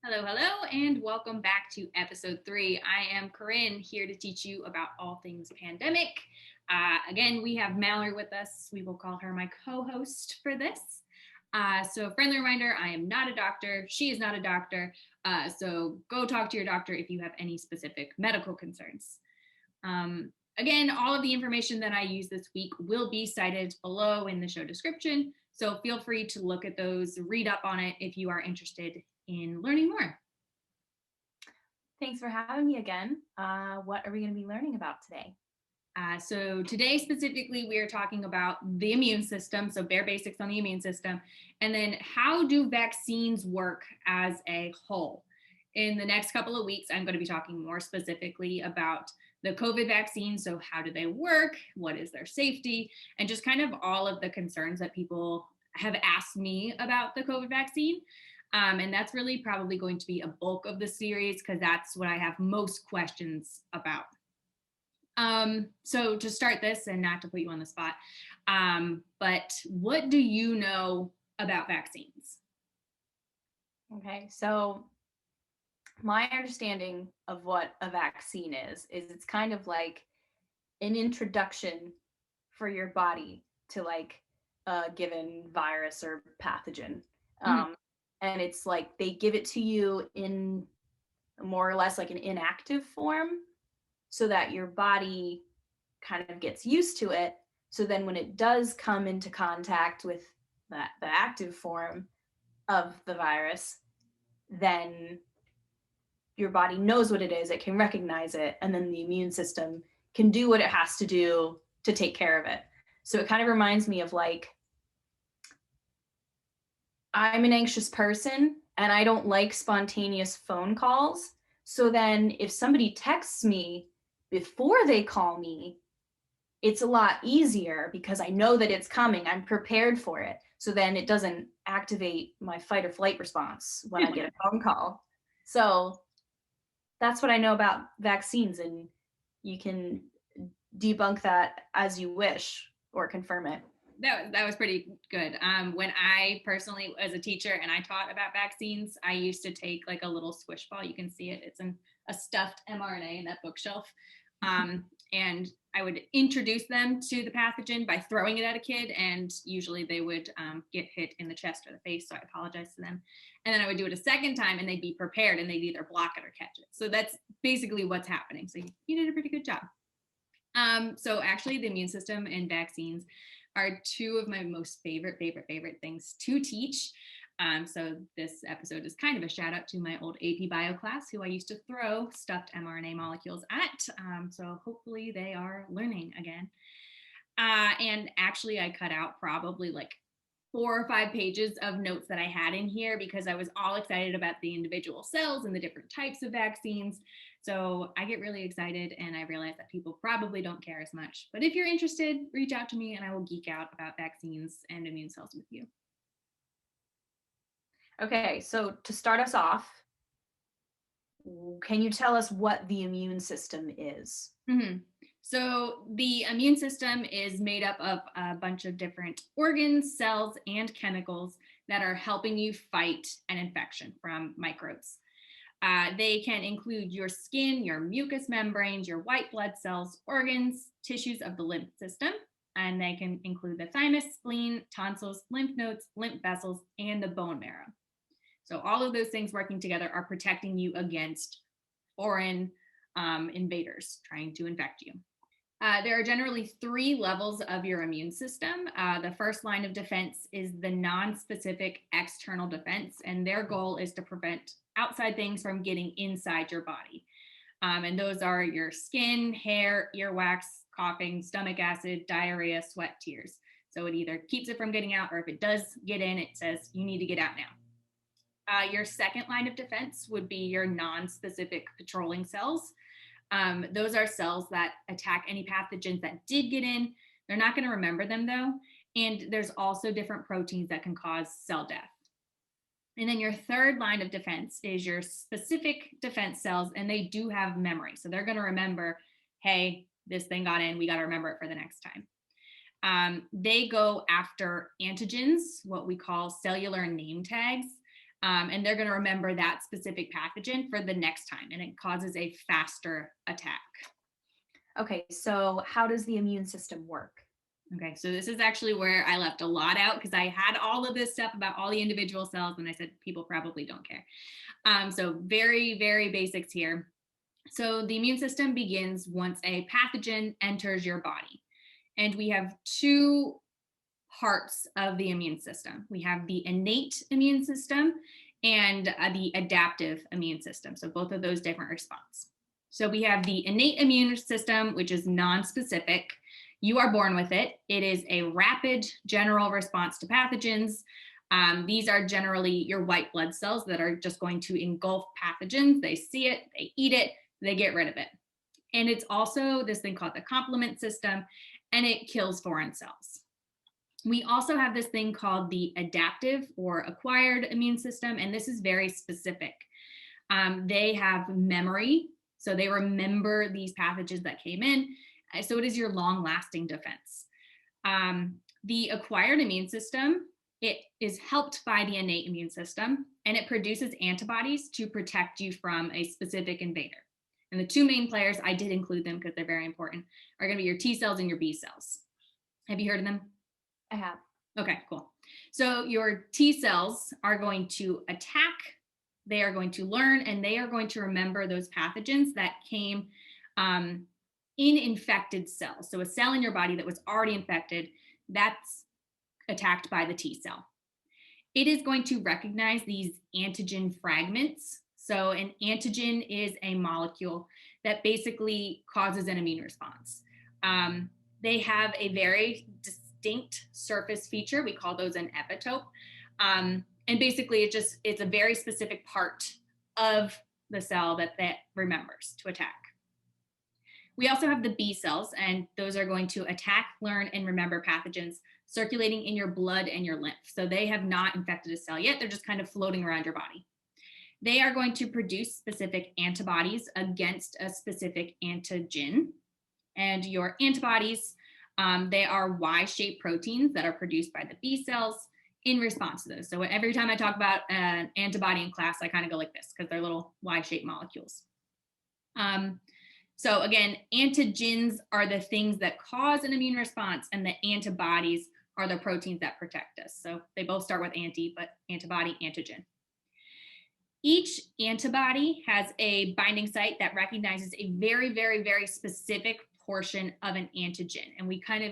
Hello, hello, and welcome back to episode 3. I am Corinne, here to teach you about all things pandemic. Again, we have Mallory with us. We will call her my co-host for this. So, friendly reminder, I am not a doctor. She is not a doctor. So go talk to your doctor if you have any specific medical concerns. Again, all of the information that I use this week will be cited below in the show description. So feel free to look at those, read up on it if you are interested in learning more. Thanks for having me again. What are we going to be learning about today? So today specifically, we are talking about the immune system, so bare basics on the immune system, and then how do vaccines work as a whole. In the next couple of weeks, I'm going to be talking more specifically about the COVID vaccine. So how do they work? What is their safety? And just kind of all of the concerns that people have asked me about the COVID vaccine. And that's really probably going to be a bulk of the series because that's what I have most questions about. So to start this, and not to put you on the spot, but what do you know about vaccines? Okay, so my understanding of what a vaccine is it's kind of like an introduction for your body to like a given virus or pathogen. Mhm. And it's like they give it to you in more or less like an inactive form so that your body kind of gets used to it. So then when it does come into contact with the active form of the virus, then your body knows what it is, it can recognize it, and then the immune system can do what it has to do to take care of it. So it kind of reminds me of like, I'm an anxious person and I don't like spontaneous phone calls. So then if somebody texts me before they call me, it's a lot easier because I know that it's coming. I'm prepared for it. So then it doesn't activate my fight or flight response when I get a phone call. So that's what I know about vaccines, and you can debunk that as you wish or confirm it. That was pretty good. When I personally, as a teacher, and I taught about vaccines, I used to take like a little squish ball. You can see it. It's a stuffed mRNA in that bookshelf. And I would introduce them to the pathogen by throwing it at a kid, and usually they would get hit in the chest or the face, so I apologize to them. And then I would do it a second time, and they'd be prepared, and they'd either block it or catch it. So that's basically what's happening. So you did a pretty good job. So actually, the immune system and vaccines are two of my most favorite things to teach. So this episode is kind of a shout out to my old AP Bio class who I used to throw stuffed mRNA molecules at. So hopefully they are learning again. And actually I cut out probably like 4 or 5 pages of notes that I had in here because I was all excited about the individual cells and the different types of vaccines. So I get really excited and I realize that people probably don't care as much. But if you're interested, reach out to me and I will geek out about vaccines and immune cells with you. Okay, so to start us off, can you tell us what the immune system is? Mm-hmm. So the immune system is made up of a bunch of different organs, cells, and chemicals that are helping you fight an infection from microbes. They can include your skin, your mucous membranes, your white blood cells, organs, tissues of the lymph system, and they can include the thymus, spleen, tonsils, lymph nodes, lymph vessels, and the bone marrow. So all of those things working together are protecting you against foreign invaders trying to infect you. There are generally 3 levels of your immune system. The first line of defense is the non-specific external defense, and their goal is to prevent outside things from getting inside your body. And those are your skin, hair, earwax, coughing, stomach acid, diarrhea, sweat, tears. So it either keeps it from getting out, or if it does get in, it says you need to get out now. Your second line of defense would be your non-specific patrolling cells. Those are cells that attack any pathogens that did get in. They're not going to remember them though. And there's also different proteins that can cause cell death. And then your third line of defense is your specific defense cells, and they do have memory. So they're going to remember, hey, this thing got in, we got to remember it for the next time. They go after antigens, what we call cellular name tags. And they're going to remember that specific pathogen for the next time, and it causes a faster attack. Okay, so how does the immune system work? Okay, so this is actually where I left a lot out because I had all of this stuff about all the individual cells, and I said people probably don't care. So very, very basics here. So the immune system begins once a pathogen enters your body. And we have two parts of the immune system. We have the innate immune system and the adaptive immune system. So both of those different response. So we have the innate immune system, which is non-specific. You are born with it. It is a rapid general response to pathogens. These are generally your white blood cells that are just going to engulf pathogens. They see it, they eat it, they get rid of it. And it's also this thing called the complement system, and it kills foreign cells. We also have this thing called the adaptive or acquired immune system, and this is very specific. They have memory, so they remember these pathogens that came in. So it is your long-lasting defense. The acquired immune system, it is helped by the innate immune system, and it produces antibodies to protect you from a specific invader. And the two main players, I did include them because they're very important, are going to be your T cells and your B cells. Have you heard of them? I have. Okay, cool. So your T cells are going to attack, they are going to learn, and they are going to remember those pathogens that came in infected cells. So a cell in your body that was already infected, that's attacked by the T cell. It is going to recognize these antigen fragments. So an antigen is a molecule that basically causes an immune response. They have a very distinct surface feature. We call those an epitope. And basically it's a very specific part of the cell that remembers to attack. We also have the B cells, and those are going to attack, learn, and remember pathogens circulating in your blood and your lymph. So they have not infected a cell yet. They're just kind of floating around your body. They are going to produce specific antibodies against a specific antigen. And your antibodies, they are Y-shaped proteins that are produced by the B cells in response to those. So every time I talk about an antibody in class, I kind of go like this because they're little Y-shaped molecules. So again, antigens are the things that cause an immune response, and the antibodies are the proteins that protect us. So they both start with anti, but antibody, antigen. Each antibody has a binding site that recognizes a very, very, very specific portion of an antigen. And we kind of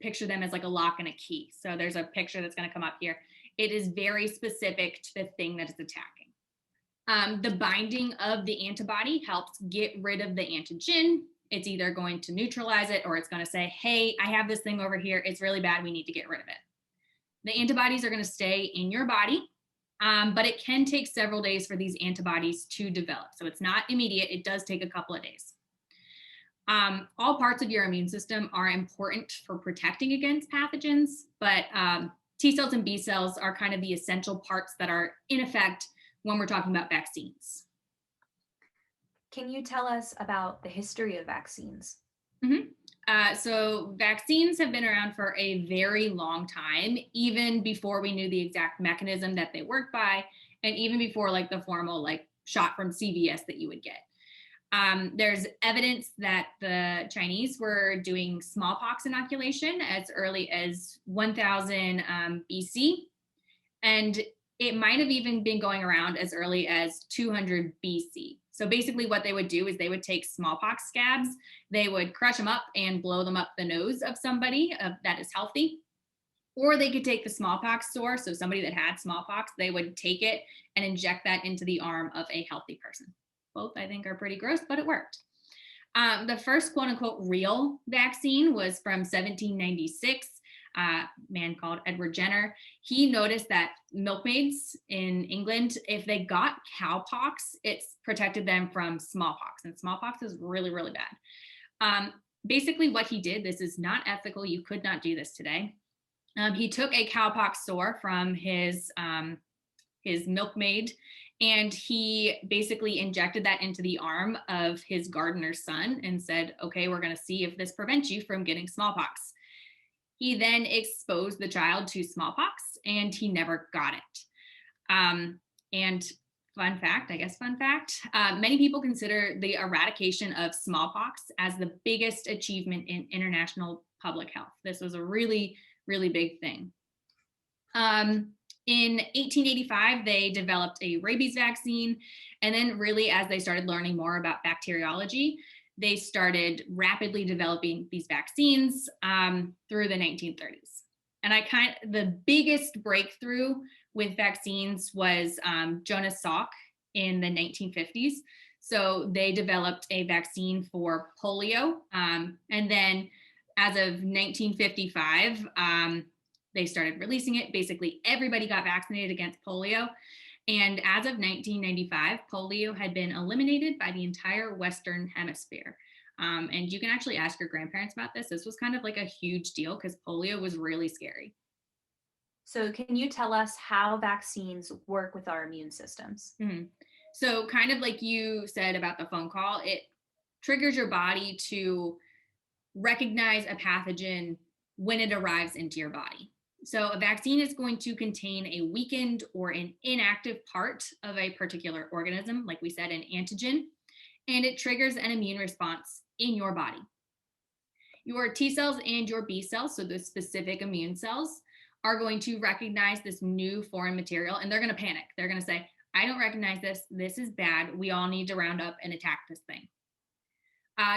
picture them as like a lock and a key. So there's a picture that's going to come up here. It is very specific to the thing that is attacking. The binding of the antibody helps get rid of the antigen. It's either going to neutralize it, or it's going to say, hey, I have this thing over here. It's really bad. We need to get rid of it. The antibodies are going to stay in your body, but it can take several days for these antibodies to develop. So it's not immediate. It does take a couple of days. All parts of your immune system are important for protecting against pathogens, but T cells and B cells are kind of the essential parts that are in effect when we're talking about vaccines. Can you tell us about the history of vaccines? So vaccines have been around for a very long time, even before we knew the exact mechanism that they work by, and even before like the formal like shot from CVS that you would get. There's evidence that the Chinese were doing smallpox inoculation as early as 1000 BC, and it might have even been going around as early as 200 BC. So basically what they would do is they would take smallpox scabs, they would crush them up and blow them up the nose of somebody that is healthy. Or they could take the smallpox sore, so somebody that had smallpox, they would take it and inject that into the arm of a healthy person. Both, I think, are pretty gross, but it worked. The first quote unquote real vaccine was from 1796. A man called Edward Jenner. He noticed that milkmaids in England, if they got cowpox, it protected them from smallpox, and smallpox is really, really bad. Basically what he did, this is not ethical, you could not do this today. He took a cowpox sore from his milkmaid, and he basically injected that into the arm of his gardener's son and said, okay, we're going to see if this prevents you from getting smallpox. He then exposed the child to smallpox, and he never got it. And fun fact, many people consider the eradication of smallpox as the biggest achievement in international public health. This was a really, really big thing. In 1885, they developed a rabies vaccine. And then really, as they started learning more about bacteriology, they started rapidly developing these vaccines through the 1930s. And the biggest breakthrough with vaccines was Jonas Salk in the 1950s. So they developed a vaccine for polio. And then as of 1955, they started releasing it. Basically, everybody got vaccinated against polio. And as of 1995, polio had been eliminated by the entire Western Hemisphere. And you can actually ask your grandparents about this. This was kind of like a huge deal because polio was really scary. So can you tell us how vaccines work with our immune systems? Mm-hmm. So kind of like you said about the phone call, it triggers your body to recognize a pathogen when it arrives into your body. So a vaccine is going to contain a weakened or an inactive part of a particular organism, like we said, an antigen, and it triggers an immune response in your body. Your T cells and your B cells, so the specific immune cells, are going to recognize this new foreign material and they're going to panic. They're going to say, I don't recognize this. This is bad. We all need to round up and attack this thing.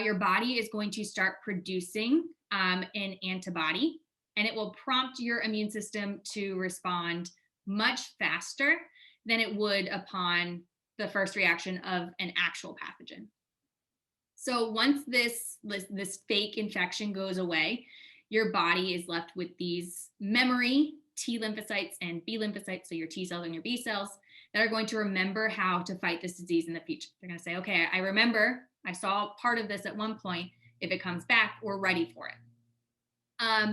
Your body is going to start producing an antibody, and it will prompt your immune system to respond much faster than it would upon the first reaction of an actual pathogen. So once this fake infection goes away, your body is left with these memory T lymphocytes and B lymphocytes, so your T cells and your B cells, that are going to remember how to fight this disease in the future. They're going to say, okay, I remember I saw part of this at one point. If it comes back, we're ready for it.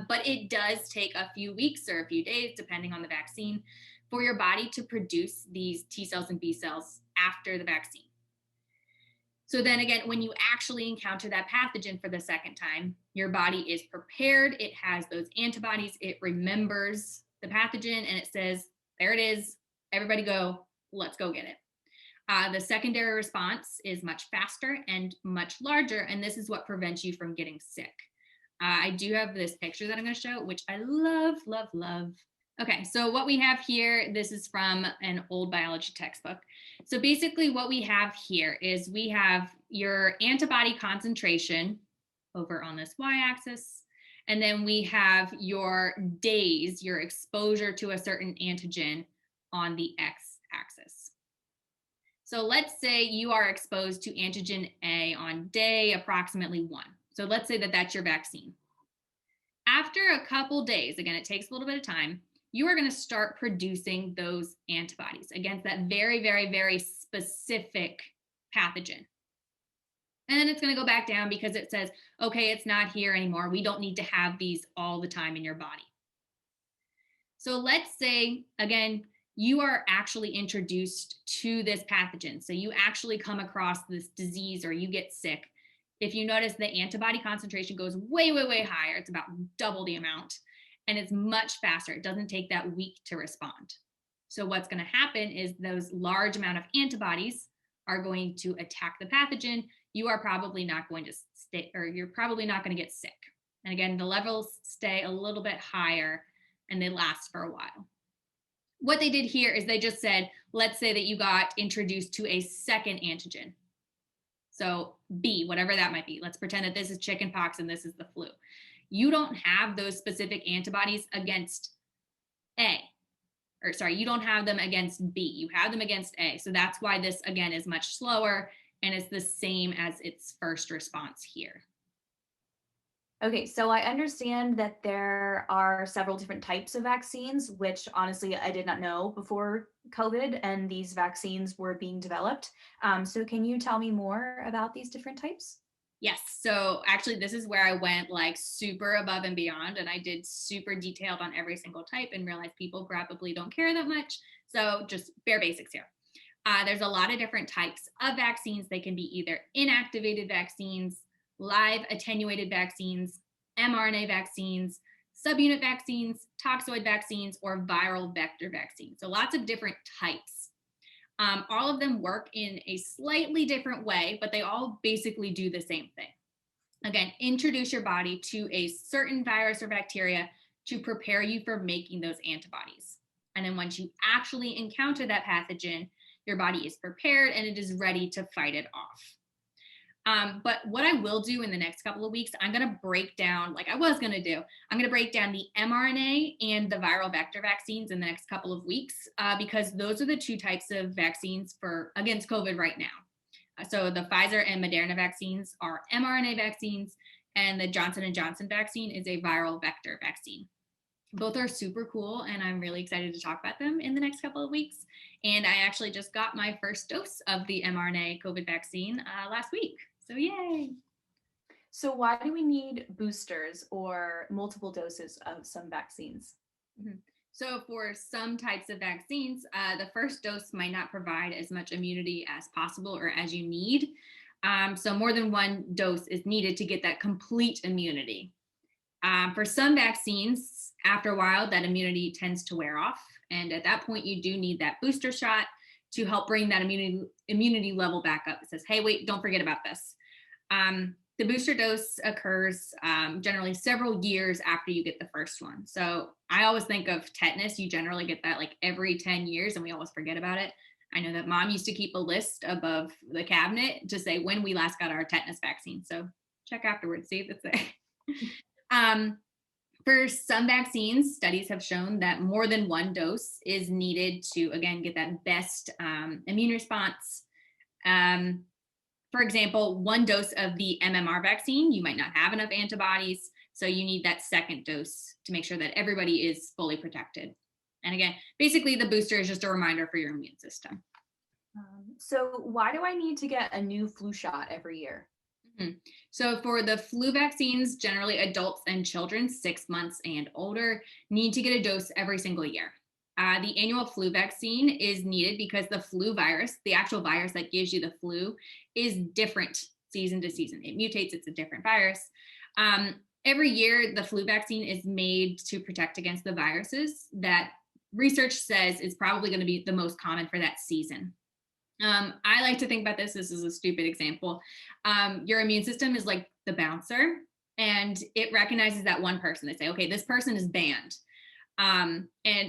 But it does take a few weeks or a few days, depending on the vaccine, for your body to produce these T cells and B cells after the vaccine. So then again, when you actually encounter that pathogen for the second time, your body is prepared. It has those antibodies. It remembers the pathogen and it says, there it is. Everybody go. Let's go get it. The secondary response is much faster and much larger, and this is what prevents you from getting sick. I do have this picture that I'm going to show, which I love, love, love. Okay, so what we have here, this is from an old biology textbook. So basically what we have here is we have your antibody concentration over on this y-axis, and then we have your days, your exposure to a certain antigen on the x-axis. So let's say you are exposed to antigen A on day approximately 1. So let's say that that's your vaccine. After a couple days, again, it takes a little bit of time, you are going to start producing those antibodies against that very, very, very specific pathogen. And then it's going to go back down because it says, okay, it's not here anymore. We don't need to have these all the time in your body. So let's say, again, you are actually introduced to this pathogen. So you actually come across this disease or you get sick. If you notice, the antibody concentration goes way, way, way higher. It's about double the amount, and it's much faster. It doesn't take that week to respond. So what's going to happen is those large amount of antibodies are going to attack the pathogen. You are probably not going to stay, or you're probably not going to get sick. And again, the levels stay a little bit higher and they last for a while. What they did here is they just said, let's say that you got introduced to a second antigen. So B, whatever that might be. Let's pretend that this is chickenpox and this is the flu. You don't have those specific antibodies against A. Or sorry, you don't have them against B. You have them against A. So that's why this, again, is much slower and it's the same as its first response here. Okay, so I understand that there are several different types of vaccines, which honestly I did not know before COVID and these vaccines were being developed. So can you tell me more about these different types? Yes. So actually, this is where I went like super above and beyond, and I did super detailed on every single type and realized people probably don't care that much. So just bare basics here. There's a lot of different types of vaccines. They can be either inactivated vaccines, live attenuated vaccines, mRNA vaccines, subunit vaccines, toxoid vaccines, or viral vector vaccines. So lots of different types. All of them work in a slightly different way, but they all basically do the same thing. Again, introduce your body to a certain virus or bacteria to prepare you for making those antibodies. And then once you actually encounter that pathogen, your body is prepared and it is ready to fight it off. But what I will do in the next couple of weeks, I'm going to break down, like I was going to do, I'm going to break down the mRNA and the viral vector vaccines in the next couple of weeks, because those are the two types of vaccines for against COVID right now. So the Pfizer and Moderna vaccines are mRNA vaccines, and the Johnson & Johnson vaccine is a viral vector vaccine. Both are super cool, and I'm really excited to talk about them in the next couple of weeks. And I actually just got my first dose of the mRNA COVID vaccine last week. So yay. So why do we need boosters or multiple doses of some vaccines? Mm-hmm. So for some types of vaccines, the first dose might not provide as much immunity as possible or as you need. So more than one dose is needed to get that complete immunity. For some vaccines, after a while, that immunity tends to wear off. And at that point, you do need that booster shot to help bring that immunity level back up. It says, hey, wait, don't forget about this. The booster dose occurs generally several years after you get the first one. So I always think of tetanus. You generally get that like every 10 years and we always forget about it. I know that mom used to keep a list above the cabinet to say when we last got our tetanus vaccine. So check afterwards, see if it's there. For some vaccines, studies have shown that more than one dose is needed to, again, get that best immune response. For example, one dose of the MMR vaccine, you might not have enough antibodies, so you need that second dose to make sure that everybody is fully protected. And again, basically the booster is just a reminder for your immune system. So why do I need to get a new flu shot every year? Mm-hmm. So for the flu vaccines, generally adults and children 6 months and older need to get a dose every single year. The annual flu vaccine is needed because the flu virus, the actual virus that gives you the flu, is different season to season. It mutates, it's a different virus. Every year, the flu vaccine is made to protect against the viruses that research says is probably going to be the most common for that season. I like to think about this. This is a stupid example. Your immune system is like the bouncer, and it recognizes that one person. They say, okay, this person is banned. And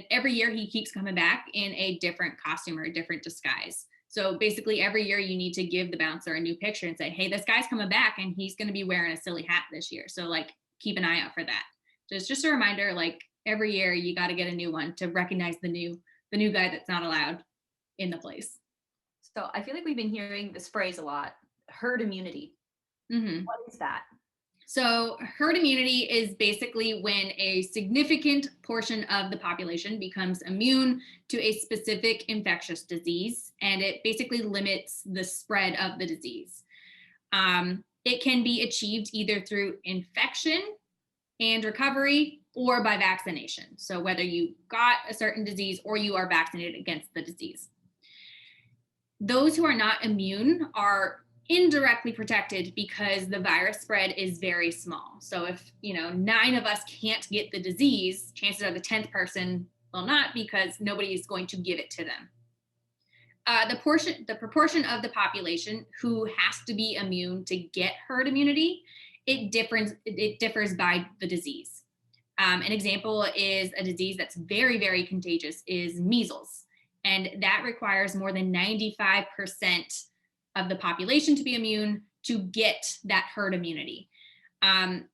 every year he keeps coming back in a different costume or a different disguise. So basically every year you need to give the bouncer a new picture and say, hey, this guy's coming back and he's going to be wearing a silly hat this year. So like, keep an eye out for that. So it's just a reminder, like every year you got to get a new one to recognize the new guy that's not allowed in the place. So I feel like we've been hearing this phrase a lot, herd immunity. Mm-hmm. What is that? So herd immunity is basically when a significant portion of the population becomes immune to a specific infectious disease, and it basically limits the spread of the disease. It can be achieved either through infection and recovery or by vaccination. So whether you got a certain disease or you are vaccinated against the disease. Those who are not immune are indirectly protected because the virus spread is very small. So if 9 of us can't get the disease, chances are the 10th person will not, because nobody is going to give it to them. The proportion of the population who has to be immune to get herd immunity, it differs by the disease. An example is a disease that's very, very contagious is measles. And that requires more than 95% of the population to be immune to get that herd immunity.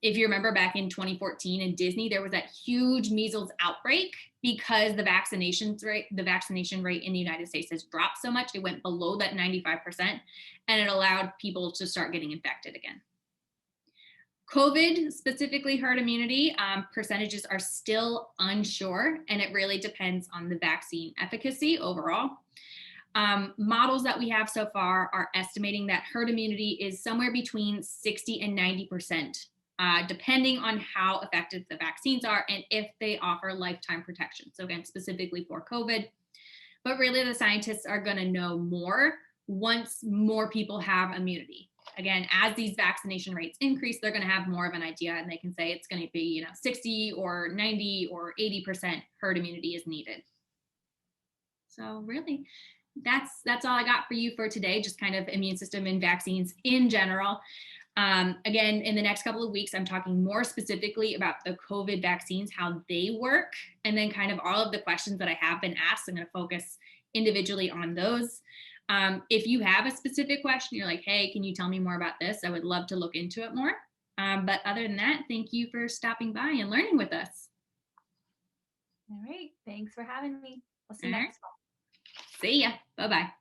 If you remember back in 2014 in Disney, there was that huge measles outbreak because the vaccination rate in the United States has dropped so much. It went below that 95%, and it allowed people to start getting infected again. COVID, specifically herd immunity, percentages are still unsure, and it really depends on the vaccine efficacy overall. Models that we have so far are estimating that herd immunity is somewhere between 60 and 90%, depending on how effective the vaccines are and if they offer lifetime protection. So again, specifically for COVID. But really the scientists are going to know more once more people have immunity. Again, as these vaccination rates increase, they're going to have more of an idea, and they can say it's going to be 60 or 90 or 80% herd immunity is needed. So really, That's all I got for you for today, just kind of immune system and vaccines in general. Again, in the next couple of weeks, I'm talking more specifically about the COVID vaccines, how they work, and then kind of all of the questions that I have been asked. I'm going to focus individually on those. If you have a specific question, you're like, hey, can you tell me more about this? I would love to look into it more. But other than that, thank you for stopping by and learning with us. All right. Thanks for having me. I'll see you All right. next time. See ya. Bye-bye.